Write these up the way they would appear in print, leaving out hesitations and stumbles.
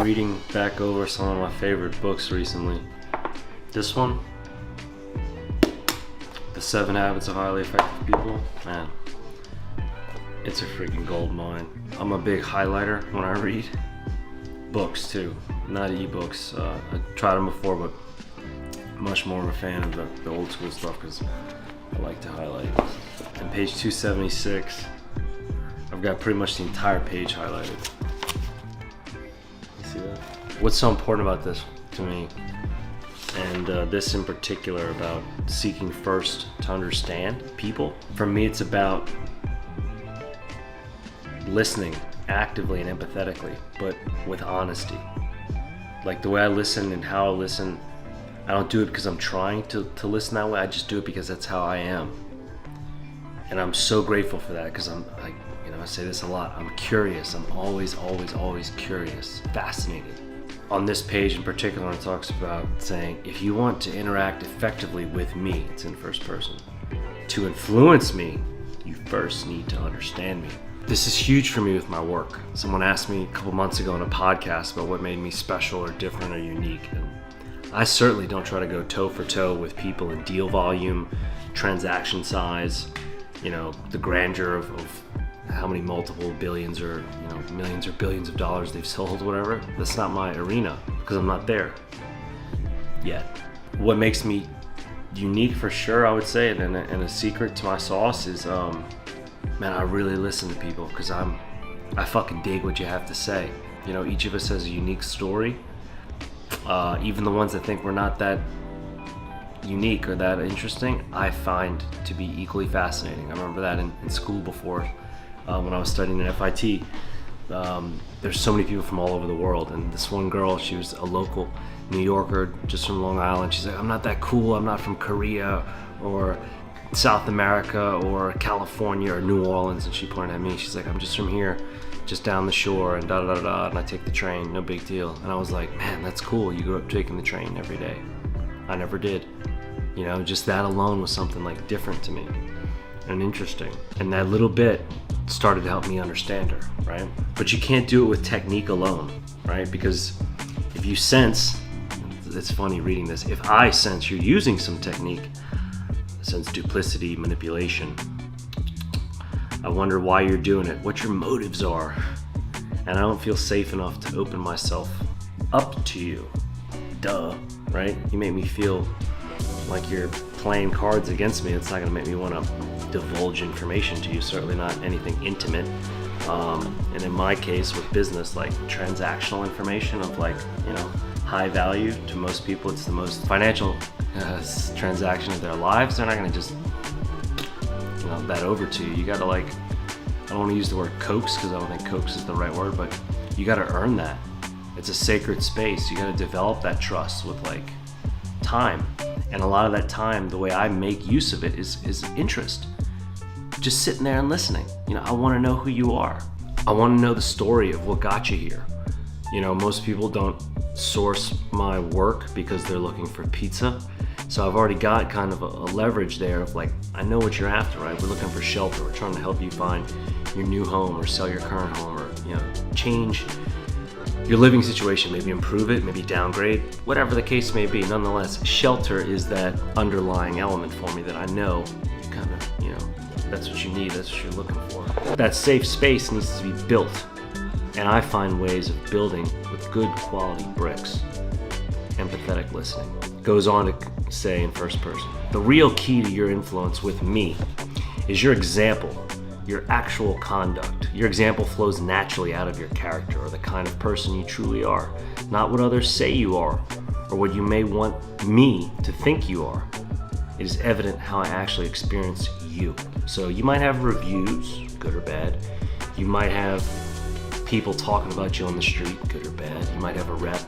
reading back over some of my favorite books recently. This one, The 7 Habits of Highly Effective People, man, it's a freaking gold mine. I'm a big highlighter when I read books too, not ebooks. I tried them before, but much more of a fan of the old school stuff because I like to highlight. On page 276, I've got pretty much the entire page highlighted. You see that? What's so important about this to me, and this in particular about seeking first to understand people? For me, it's about listening actively and empathetically, but with honesty. Like the way I listen and how I listen, I don't do it because I'm trying to listen that way. I just do it because that's how I am. And I'm so grateful for that because I say this a lot. I'm curious. I'm always curious, fascinated. On this page in particular, it talks about saying, if you want to interact effectively with me, it's in first person, to influence me, you first need to understand me. This is huge for me with my work. Someone asked me a couple months ago on a podcast about what made me special or different or unique. And I certainly don't try to go toe for toe with people in deal volume, transaction size, the grandeur of how many multiple billions or millions or billions of dollars they've sold, whatever. That's not my arena because I'm not there yet. What makes me unique for sure, I would say, and a secret to my sauce is, man, I really listen to people because I fucking dig what you have to say. Each of us has a unique story. Even the ones that think we're not that unique or that interesting, I find to be equally fascinating. I remember that in school before, when I was studying at FIT. There's so many people from all over the world, and this one girl, she was a local New Yorker just from Long Island. She's like, I'm not that cool, I'm not from Korea or South America or California or New Orleans. And she pointed at me, she's like, I'm just from here, just down the shore, and and I take the train, no big deal. And I was like, man, that's cool, you grew up taking the train every day. I never did. Just that alone was something like different to me and interesting. And that little bit started to help me understand her, right? But you can't do it with technique alone, right? Because if you sense, it's funny reading this, if I sense you're using some technique, sense duplicity, manipulation, I wonder why you're doing it, what your motives are. And I don't feel safe enough to open myself up to you. Duh, right? You make me feel like you're playing cards against me. It's not gonna make me wanna divulge information to you, certainly not anything intimate. And in my case with business, like transactional information of high value to most people, it's the most financial transaction of their lives. They're not gonna just that over to you. You gotta I don't want to use the word coax because I don't think coax is the right word, but you gotta earn that. It's a sacred space. You gotta develop that trust with time. And a lot of that time, the way I make use of it is interest. Just sitting there and listening. I want to know who you are. I want to know the story of what got you here. Most people don't source my work because they're looking for pizza. So I've already got kind of a leverage there of I know what you're after, right? We're looking for shelter. We're trying to help you find your new home or sell your current home or, change your living situation, maybe improve it, maybe downgrade, whatever the case may be. Nonetheless, shelter is that underlying element for me that I know kind of, that's what you need, that's what you're looking for. That safe space needs to be built. And I find ways of building with good quality bricks. Empathetic listening. Goes on to say in first person, the real key to your influence with me is your example, your actual conduct. Your example flows naturally out of your character or the kind of person you truly are, not what others say you are or what you may want me to think you are. It is evident how I actually experience you. So you might have reviews, good or bad. You might have people talking about you on the street, good or bad. You might have a rep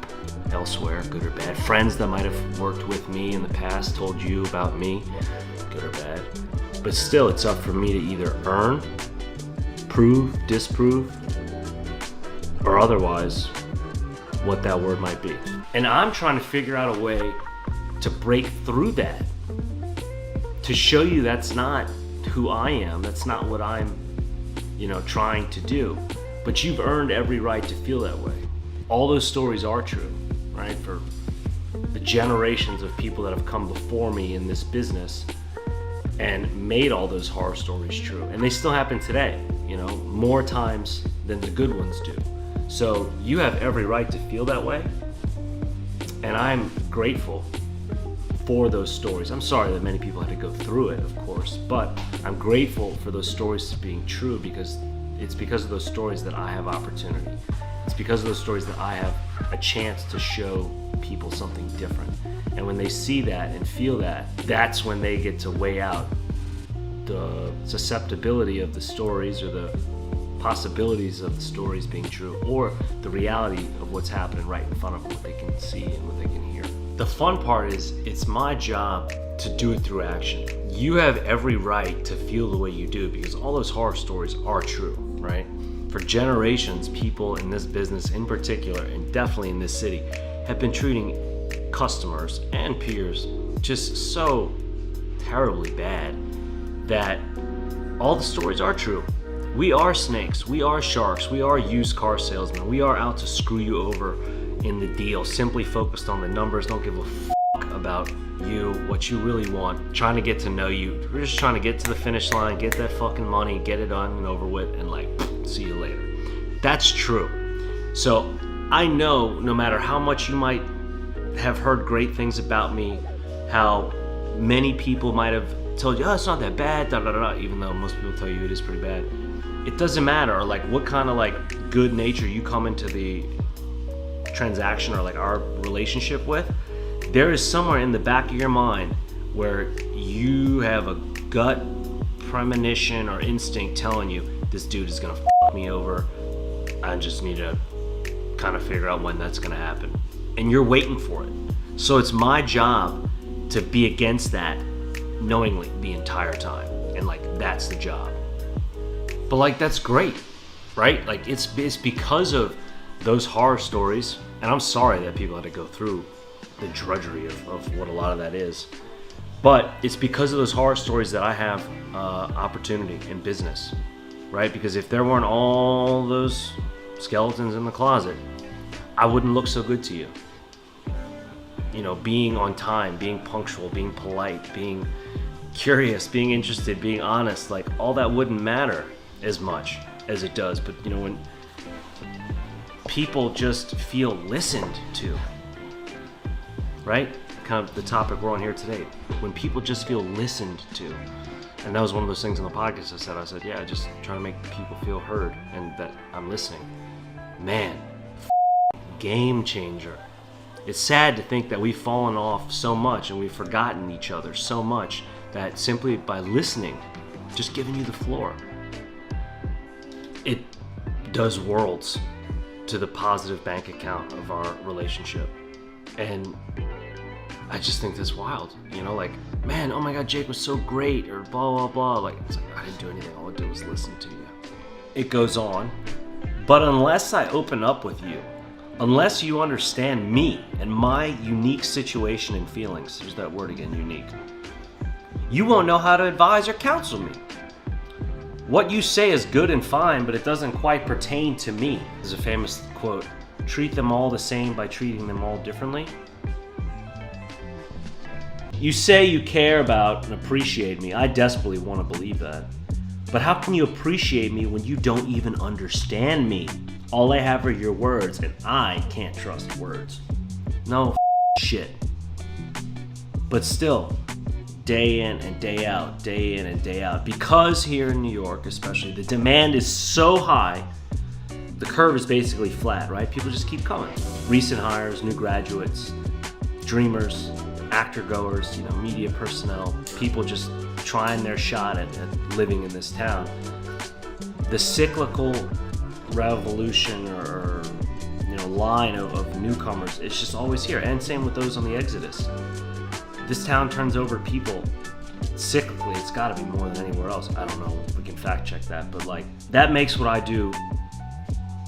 elsewhere, good or bad. Friends that might have worked with me in the past told you about me, good or bad. But still, it's up for me to either earn, prove, disprove, or otherwise what that word might be. And I'm trying to figure out a way to break through that, to show you that's not who I am, that's not what I'm, trying to do. But you've earned every right to feel that way. all those stories are true, right? For the generations of people that have come before me in this business and made all those horror stories true. And they still happen today, more times than the good ones do. So you have every right to feel that way. And I'm grateful for those stories. I'm sorry that many people had to go through it, of course, but I'm grateful for those stories being true, because it's because of those stories that I have opportunity. It's because of those stories that I have a chance to show people something different. And when they see that and feel that, that's when they get to weigh out the susceptibility of the stories, or the possibilities of the stories being true, or the reality of what's happening right in front of them, what they can see and what they can hear. The fun part is, it's my job to do it through action. You have every right to feel the way you do, because all those horror stories are true, right? For generations, people in this business in particular, and definitely in this city, have been treating customers and peers just so terribly bad that all the stories are true. We are snakes, we are sharks, we are used car salesmen, we are out to screw you over in the deal, simply focused on the numbers, don't give a fuck about you, what you really want, trying to get to know you. We're just trying to get to the finish line, get that fucking money, get it done and over with, and see you later. That's true. So I know no matter how much you might have heard great things about me, how many people might have told you, oh, it's not that bad, even though most people tell you it is pretty bad. It doesn't matter, or what kind of good nature you come into the transaction or our relationship with. There is somewhere in the back of your mind where you have a gut premonition or instinct telling you, this dude is gonna fuck me over. I just need to kind of figure out when that's gonna happen. And you're waiting for it. So it's my job to be against that knowingly the entire time. And that's the job. But that's great, right? It's because of those horror stories, and I'm sorry that people had to go through the drudgery of what a lot of that is. But it's because of those horror stories that I have opportunity in business, right? Because if there weren't all those skeletons in the closet, I wouldn't look so good to you. Being on time, being punctual, being polite, being curious, being interested, being honest, all that wouldn't matter as much as it does. But when people just feel listened to, right? Kind of the topic we're on here today. When people just feel listened to, and that was one of those things on the podcast I said, yeah, just trying to make people feel heard and that I'm listening. Man, game changer. It's sad to think that we've fallen off so much and we've forgotten each other so much that simply by listening, just giving you the floor, it does worlds to the positive bank account of our relationship. And I just think that's wild, man, oh my God, Jake was so great, or blah, blah, blah. It's I didn't do anything, all I did was listen to you. It goes on, but unless I open up with you, unless you understand me and my unique situation and feelings, there's that word again, unique, you won't know how to advise or counsel me. What you say is good and fine, but it doesn't quite pertain to me. There's a famous quote, treat them all the same by treating them all differently. You say you care about and appreciate me. I desperately want to believe that. But how can you appreciate me when you don't even understand me? All I have are your words, and I can't trust words. No shit. But still, day in and day out, because here in New York especially, the demand is so high, the curve is basically flat, right? People just keep coming. Recent hires, new graduates, dreamers, actor goers, media personnel, people just trying their shot at living in this town. The cyclical revolution or line of newcomers, it's just always here, and same with those on the exodus. This town turns over people cyclically. It's got to be more than anywhere else. I don't know, we can fact check that, but that makes what I do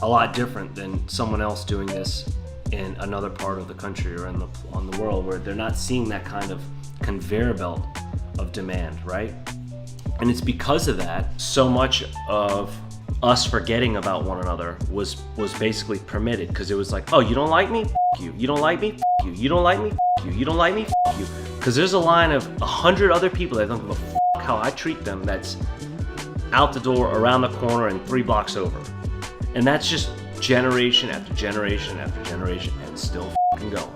a lot different than someone else doing this in another part of the country or on the world, where they're not seeing that kind of conveyor belt of demand, right? And it's because of that, so much of us forgetting about one another was basically permitted, because it was like, oh, you don't like me? F you. You don't like me? F you. You don't like me? F you. You don't like me? F you. Because there's a line of 100 other people that don't give a f how I treat them that's out the door, around the corner, and 3 blocks over. And that's just generation after generation after generation, and still f***ing going.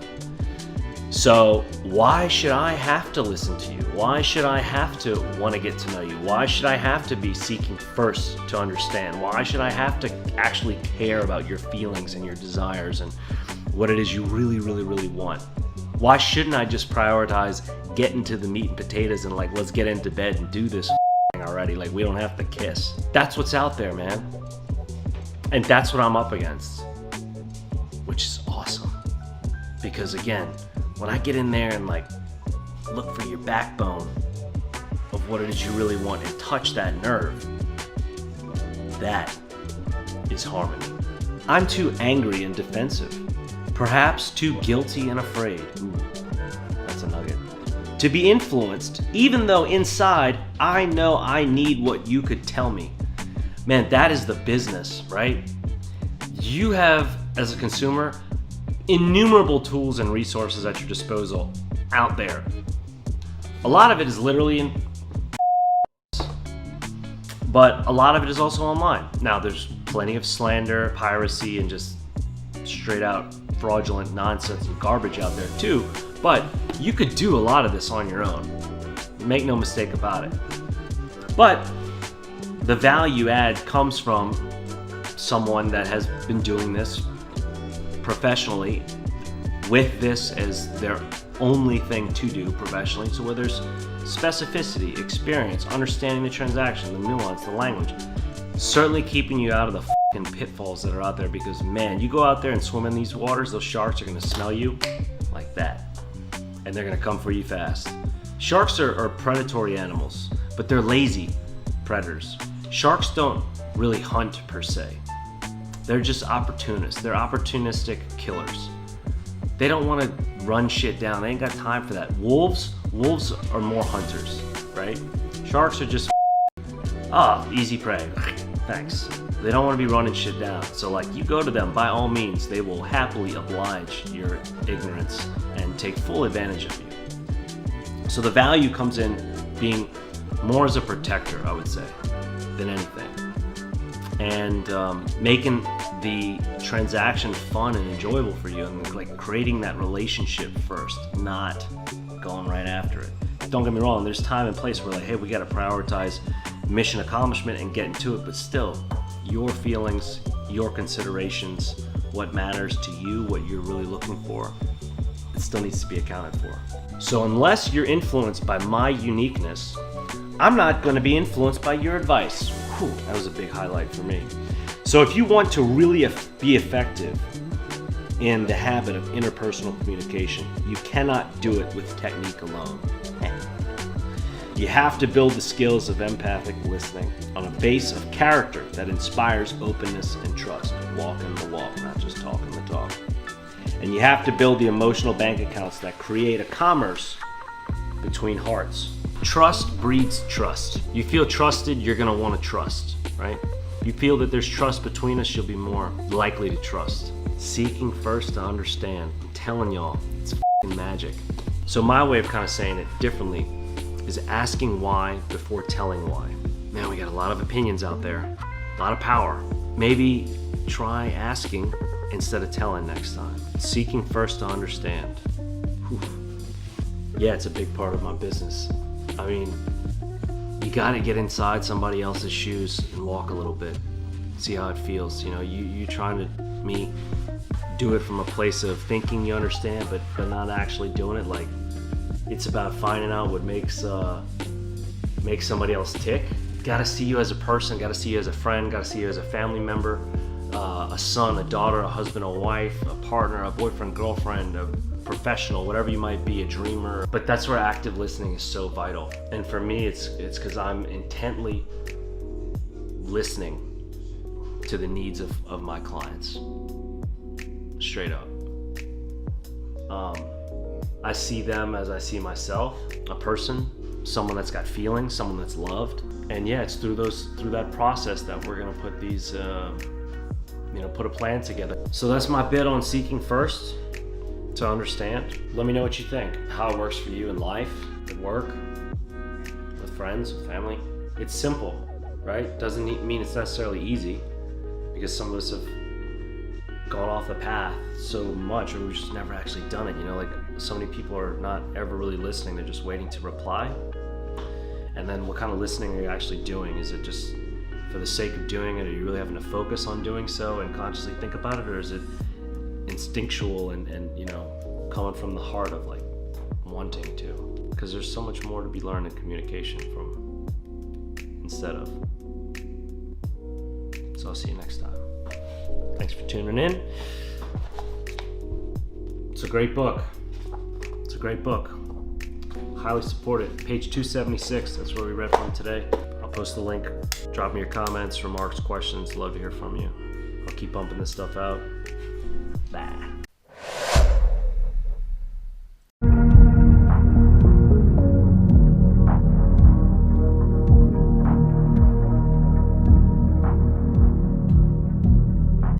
So why should I have to listen to you? Why should I have to want to get to know you? Why should I have to be seeking first to understand? Why should I have to actually care about your feelings and your desires and what it is you really, really, really want? Why shouldn't I just prioritize getting to the meat and potatoes and like, let's get into bed and do this already? Like, we don't have to kiss. That's what's out there, man. And that's what I'm up against, which is awesome. Because again, when I get in there and like look for your backbone of what it is you really want and touch that nerve, that is harmony. I'm too angry and defensive, perhaps too guilty and afraid. Ooh, that's a nugget. To be influenced, even though inside I know I need what you could tell me. Man, that is the business, right? You have, as a consumer, innumerable tools and resources at your disposal out there. A lot of it is literally in, but a lot of it is also online. Now, there's plenty of slander, piracy, and just straight out fraudulent nonsense and garbage out there too, but you could do a lot of this on your own. Make no mistake about it. But the value add comes from someone that has been doing this professionally with this as their only thing to do professionally. So where there's specificity, experience, understanding the transaction, the nuance, the language, certainly keeping you out of the fucking pitfalls that are out there, because man, you go out there and swim in these waters, those sharks are gonna smell you like that. And they're gonna come for you fast. Sharks are predatory animals, but they're lazy predators. Sharks don't really hunt per se. They're just opportunists. They're opportunistic killers. They don't want to run shit down. They ain't got time for that. Wolves are more hunters, right? Sharks are just easy prey. Thanks. They don't want to be running shit down. So like, you go to them, by all means, they will happily oblige your ignorance and take full advantage of you. So the value comes in being more as a protector, I would say, than anything. And making the transaction fun and enjoyable for you, and like creating that relationship first, not going right after it. Don't get me wrong, there's time and place where like, hey, we got to prioritize mission accomplishment and get into it, but still, your feelings, your considerations, what matters to you, what you're really looking for, it still needs to be accounted for. So unless you're influenced by my uniqueness, I'm not going to be influenced by your advice. Whew, that was a big highlight for me. So if you want to really be effective in the habit of interpersonal communication, you cannot do it with technique alone. You have to build the skills of empathic listening on a base of character that inspires openness and trust. Walking the walk, not just talking the talk. And you have to build the emotional bank accounts that create a commerce between hearts. Trust breeds trust. You feel trusted, you're gonna wanna trust, right? You feel that there's trust between us, you'll be more likely to trust. Seeking first to understand. I'm telling y'all, it's f***ing magic. So my way of kind of saying it differently is asking why before telling why. Man, we got a lot of opinions out there, a lot of power. Maybe try asking instead of telling next time. Seeking first to understand. Whew. Yeah, it's a big part of my business. I mean, you gotta get inside somebody else's shoes and walk a little bit, see how it feels. You know, you trying to me do it from a place of thinking you understand, but not actually doing it. Like, it's about finding out what makes somebody else tick. Gotta see you as a person, gotta see you as a friend, gotta see you as a family member, a son, a daughter, a husband, a wife, a partner, a boyfriend, girlfriend, a professional, whatever you might be, a dreamer. But that's where active listening is so vital. And for me, it's because I'm intently listening to the needs of my clients. Straight up. I see them as I see myself, a person, someone that's got feelings, someone that's loved. And yeah, it's through that process that we're gonna put these, put a plan together. So that's my bit on seeking first, to understand. Let me know what you think, how it works for you in life, at work, with friends, with family. It's simple, right? Doesn't mean it's necessarily easy, because some of us have gone off the path so much, or we've just never actually done it. Like so many people are not ever really listening, they're just waiting to reply. And then what kind of listening are you actually doing? Is it just for the sake of doing it? Are you really having to focus on doing so and consciously think about it? Or is it instinctual and coming from the heart of like wanting to? Because there's so much more to be learned in communication from instead of. So I'll see you next time. Thanks for tuning in. It's a great book. Highly support it. Page 276, that's where we read from today. I'll post the link. Drop me your comments, remarks, questions. Love to hear from you. I'll keep bumping this stuff out. Bye.